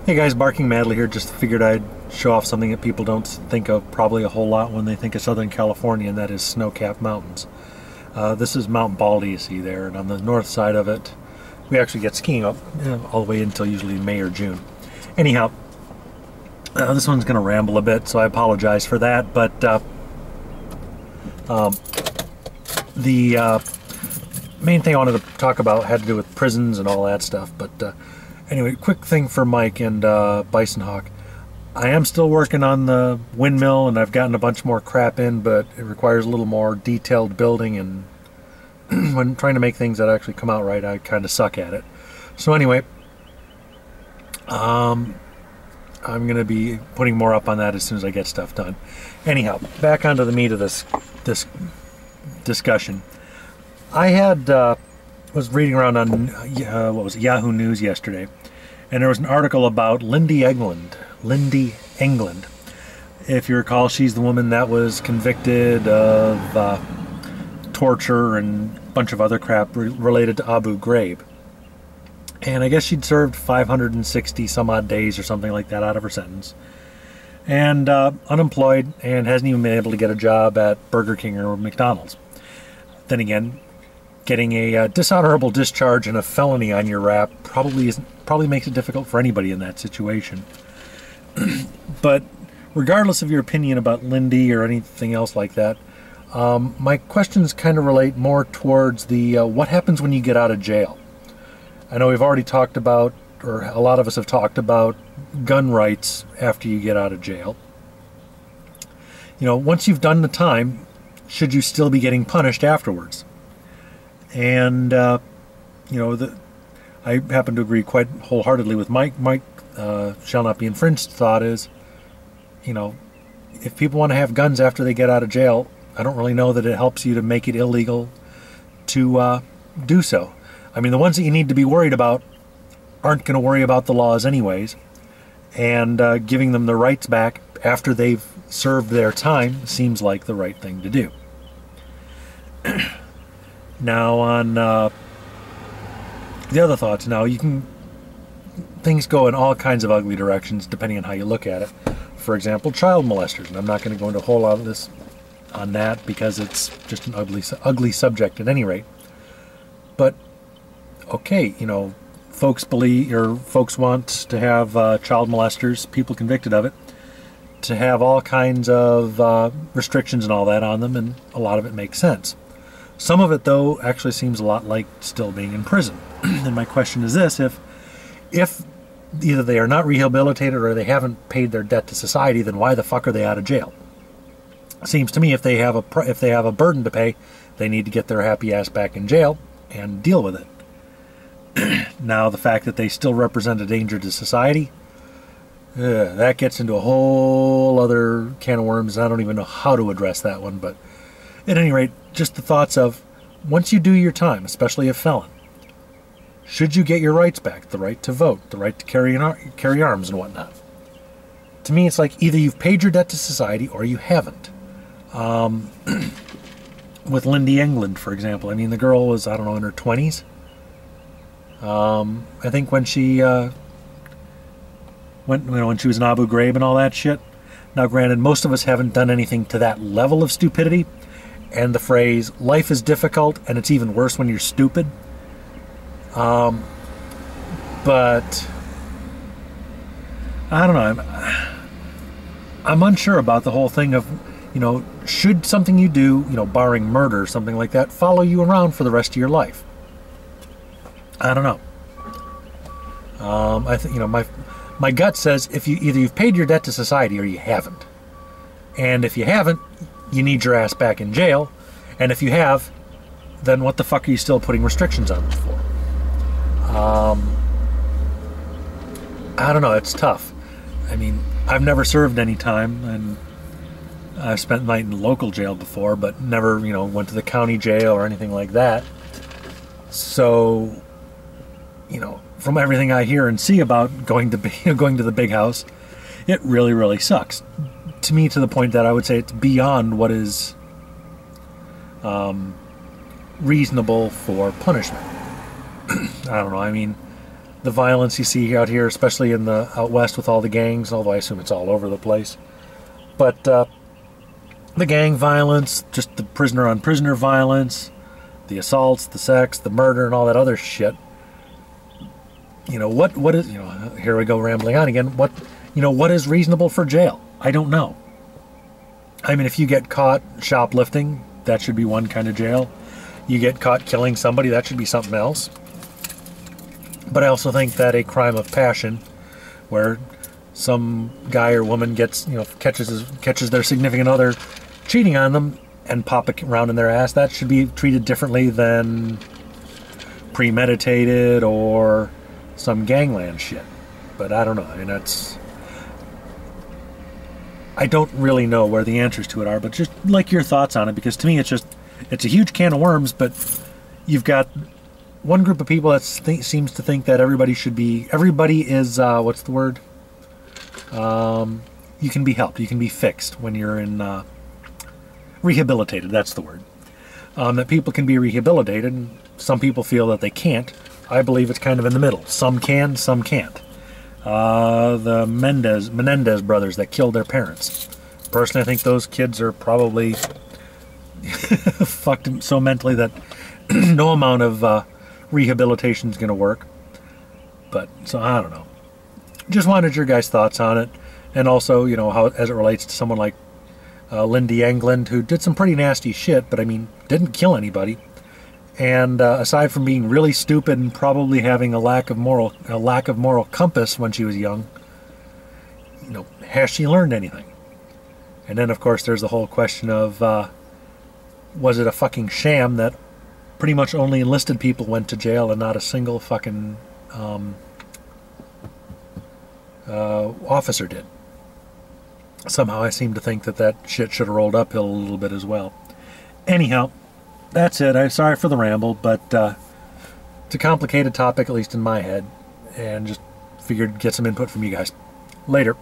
Hey guys, Barking Madly here. Just figured I'd show off something that people don't think of probably a whole lot when they think of Southern California, and that is snow-capped mountains. This is Mount Baldy you see there, and on the north side of it, we actually get skiing up all the way until usually May or June. Anyhow, this one's going to ramble a bit, so I apologize for that, but the main thing I wanted to talk about had to do with prisons and all that stuff, but anyway, quick thing for Mike and Bison Hawk. I am still working on the windmill, and I've gotten a bunch more crap in, but it requires a little more detailed building, and when trying to make things that actually come out right, I kind of suck at it. So anyway, I'm going to be putting more up on that as soon as I get stuff done. Anyhow, back onto the meat of this discussion. I had was reading around on what was it, Yahoo News yesterday, and there was an article about Lindy England. If you recall, she's the woman that was convicted of torture and a bunch of other crap related to Abu Ghraib. And I guess she'd served 560 some odd days or something like that out of her sentence. And unemployed, and hasn't even been able to get a job at Burger King or McDonald's. Then again, getting a dishonorable discharge and a felony on your rap probably makes it difficult for anybody in that situation. But regardless of your opinion about Lindy or anything else like that, my questions kind of relate more towards the what happens when you get out of jail. I know we've already talked about, or a lot of us have talked about, gun rights after you get out of jail. You know, once you've done the time, should you still be getting punished afterwards? And you know, I happen to agree quite wholeheartedly with Mike. Shall not be infringed thought is, you know, if people want to have guns after they get out of jail, I don't really know that it helps you to make it illegal to do so. I mean, the ones that you need to be worried about aren't going to worry about the laws anyways, and giving them their rights back after they've served their time seems like the right thing to do. Now on the other thoughts, now things go in all kinds of ugly directions depending on how you look at it. For example, child molesters, and I'm not going to go into a whole lot of this on that because it's just an ugly subject at any rate. But okay, you know, folks want to have child molesters, people convicted of it, to have all kinds of restrictions and all that on them, and a lot of it makes sense. Some of it, though, actually seems a lot like still being in prison. And my question is this: if either they are not rehabilitated or they haven't paid their debt to society, then why the fuck are they out of jail? Seems to me if they have a burden to pay, they need to get their happy ass back in jail and deal with it. Now, the fact that they still represent a danger to society, that gets into a whole other can of worms. I don't even know how to address that one, but at any rate, just the thoughts of, once you do your time, especially a felon, should you get your rights back? The right to vote, the right to carry arms and whatnot. To me, it's like either you've paid your debt to society or you haven't. With Lindy England, for example, I mean, the girl was, I don't know, in her 20s. I think when she when she was in Abu Ghraib and all that shit. Now, granted, most of us haven't done anything to that level of stupidity, and the phrase "life is difficult and it's even worse when you're stupid." But I don't know. I'm unsure about the whole thing of, you know, should something you do, you know, barring murder or something like that, follow you around for the rest of your life? I don't know. I think, you know, my gut says if you've paid your debt to society or you haven't. And if you haven't, you need your ass back in jail. And if you have, then what the fuck are you still putting restrictions on them for? I don't know, it's tough. I mean, I've never served any time, and I've spent the night in the local jail before, but never, you know, went to the county jail or anything like that. So, you know, from everything I hear and see about going to the big house, it really, really sucks. To me, to the point that I would say it's beyond what is reasonable for punishment. I don't know, I mean, the violence you see out here, especially in the out west with all the gangs, although I assume it's all over the place. But the gang violence, just the prisoner-on-prisoner violence, the assaults, the sex, the murder, and all that other shit. You know, what is, you know, here we go rambling on again. What is reasonable for jail? I don't know. I mean, if you get caught shoplifting, that should be one kind of jail. You get caught killing somebody, that should be something else. But I also think that a crime of passion, where some guy or woman gets, catches their significant other cheating on them and pop it around in their ass, that should be treated differently than premeditated or some gangland shit. But I don't know. I mean, I don't really know where the answers to it are, but just like your thoughts on it, because to me it's a huge can of worms. But you've got one group of people that seems to think that everybody is what's the word? You can be helped, you can be fixed when you're in rehabilitated. That's the word. That people can be rehabilitated, and some people feel that they can't. I believe it's kind of in the middle. Some can, some can't. The Menendez brothers that killed their parents. Personally, I think those kids are probably fucked so mentally that no amount of rehabilitation is going to work. But, so I don't know. Just wanted your guys' thoughts on it. And also, how as it relates to someone like Lindy England, who did some pretty nasty shit, but I mean, didn't kill anybody. And aside from being really stupid and probably having a lack of moral compass when she was young, has she learned anything? And then, of course, there's the whole question of, was it a fucking sham that pretty much only enlisted people went to jail and not a single fucking officer did? Somehow I seem to think that shit should have rolled uphill a little bit as well. Anyhow, that's it. I'm sorry for the ramble, but it's a complicated topic, at least in my head, and just figured get some input from you guys. Later.